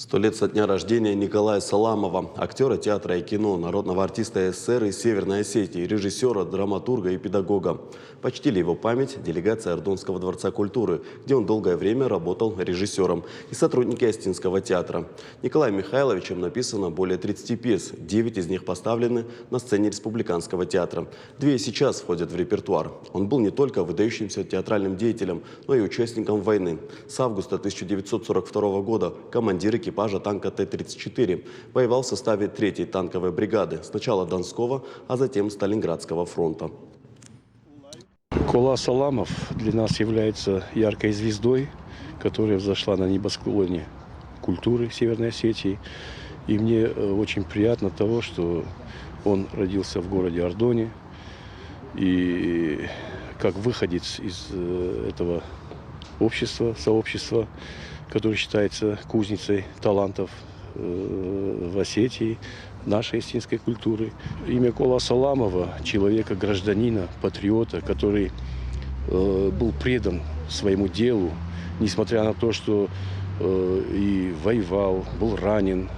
100 лет со дня рождения Николая Саламова, актера театра и кино, народного артиста СССР из Северной Осетии, режиссера, драматурга и педагога. Почтили его память делегация Ардонского дворца культуры, где он долгое время работал режиссером, и сотрудники Остинского театра. Николаем Михайловичем написано более 30 пьес, 9 из них поставлены на сцене Республиканского театра. 2 сейчас входят в репертуар. Он был не только выдающимся театральным деятелем, но и участником войны. С августа 1942 года командир экипажа танка Т-34. Воевал в составе 3-й танковой бригады, сначала Донского, а затем Сталинградского фронта. Кола Саламов для нас является яркой звездой, которая взошла на небосклоне культуры Северной Осетии. И мне очень приятно того, что он родился в городе Ардоне. И как выходец из этого общества, сообщества, который считается кузницей талантов в Осетии, нашей осетинской культуры. Имя Кола Саламова, человека-гражданина, патриота, который был предан своему делу, несмотря на то, что и воевал, был ранен.